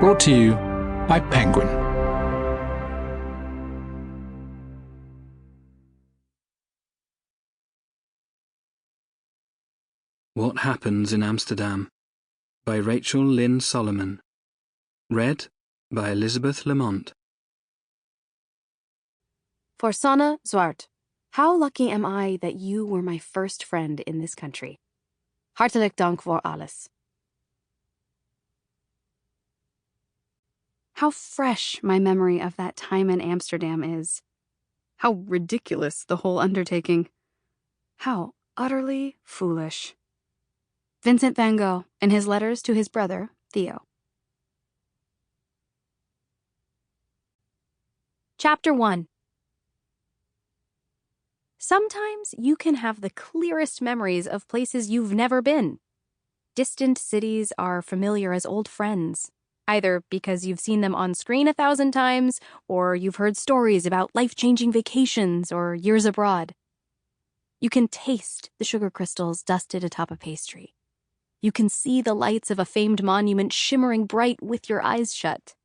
Brought to you by Penguin. What Happens in Amsterdam by Rachel Lynn Solomon. Read by Elizabeth Lamont. For Sanne Zwart, how lucky am I that you were my first friend in this country. Hartelijk dank voor alles. How fresh my memory of that time in Amsterdam is. How ridiculous the whole undertaking. How utterly foolish. Vincent van Gogh, in his letters to his brother, Theo. Chapter 1. Sometimes you can have the clearest memories of places you've never been. Distant cities are familiar as old friends, either because you've seen them on screen 1,000 times, or you've heard stories about life-changing vacations or years abroad. You can taste the sugar crystals dusted atop a pastry. You can see the lights of a famed monument shimmering bright with your eyes shut.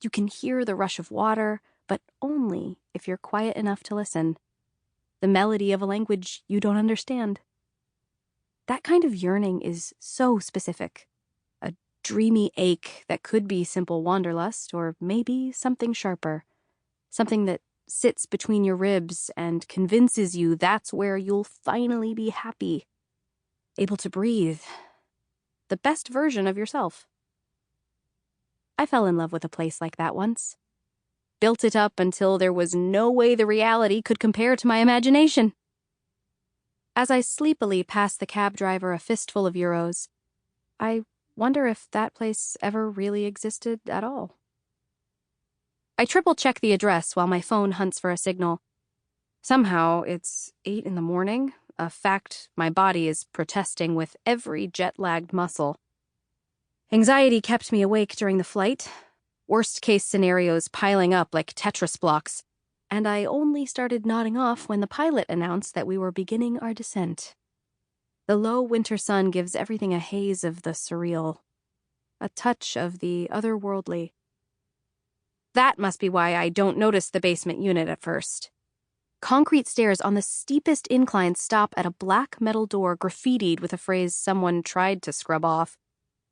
You can hear the rush of water, but only if you're quiet enough to listen. The melody of a language you don't understand. That kind of yearning is so specific. A dreamy ache that could be simple wanderlust, or maybe something sharper. Something that sits between your ribs and convinces you that's where you'll finally be happy. Able to breathe. The best version of yourself. I fell in love with a place like that once. Built it up until there was no way the reality could compare to my imagination. As I sleepily passed the cab driver a fistful of euros, I wonder if that place ever really existed at all. I triple-check the address while my phone hunts for a signal. Somehow, it's 8 in the morning, a fact my body is protesting with every jet-lagged muscle. Anxiety kept me awake during the flight, worst-case scenarios piling up like Tetris blocks, and I only started nodding off when the pilot announced that we were beginning our descent. The low winter sun gives everything a haze of the surreal, a touch of the otherworldly. That must be why I don't notice the basement unit at first. Concrete stairs on the steepest incline stop at a black metal door graffitied with a phrase someone tried to scrub off,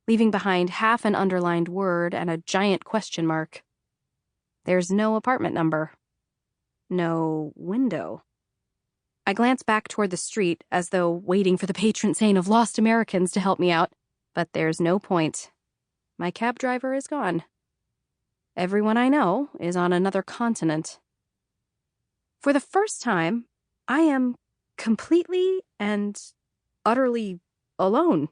leaving behind half an underlined word and a giant question mark. There's no apartment number. No window. I glance back toward the street as though waiting for the patron saint of lost Americans to help me out, but there's no point. My cab driver is gone. Everyone I know is on another continent. For the first time, I am completely and utterly alone.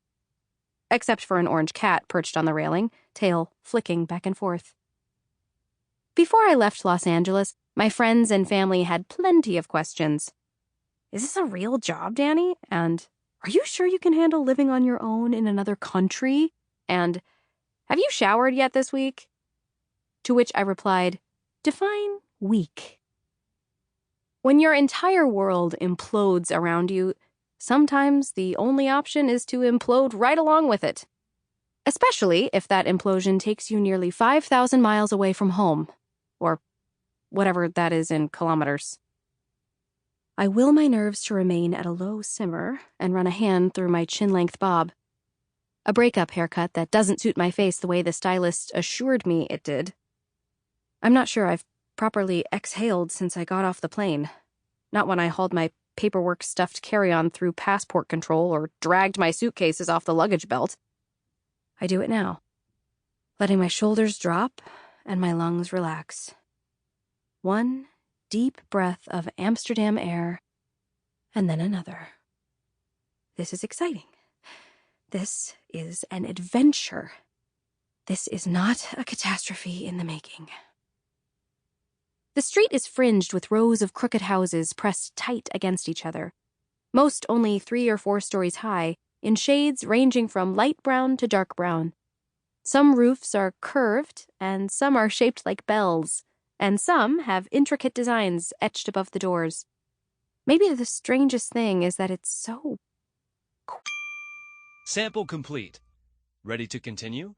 Except for an orange cat perched on the railing, tail flicking back and forth. Before I left Los Angeles, my friends and family had plenty of questions. Is this a real job, Dani? And are you sure you can handle living on your own in another country? And have you showered yet this week? To which I replied, define week. When your entire world implodes around you, sometimes the only option is to implode right along with it. Especially if that implosion takes you nearly 5,000 miles away from home. Or whatever that is in kilometers. I will my nerves to remain at a low simmer and run a hand through my chin-length bob. A breakup haircut that doesn't suit my face the way the stylist assured me it did. I'm not sure I've properly exhaled since I got off the plane. Not when I hauled my paperwork stuffed carry-on through passport control or dragged my suitcases off the luggage belt. I do it now, letting my shoulders drop and my lungs relax. One deep breath of Amsterdam air, and then another. This is exciting. This is an adventure. This is not a catastrophe in the making. The street is fringed with rows of crooked houses pressed tight against each other, most only 3 or 4 stories high, in shades ranging from light brown to dark brown. Some roofs are curved, and some are shaped like bells, and some have intricate designs etched above the doors. Maybe the strangest thing is that it's so... Sample complete. Ready to continue?